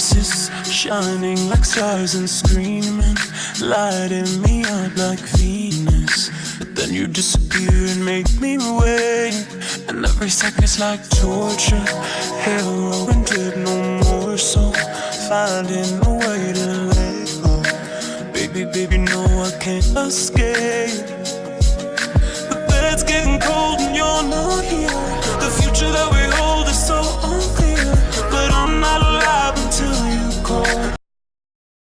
faces shining like stars and screaming, lighting me up like Venus. But then you disappear and make me wait, and every second's like torture. Heroin did no more, so finding a way to let go. Baby, baby, no, I can't escape. The bed's getting cold.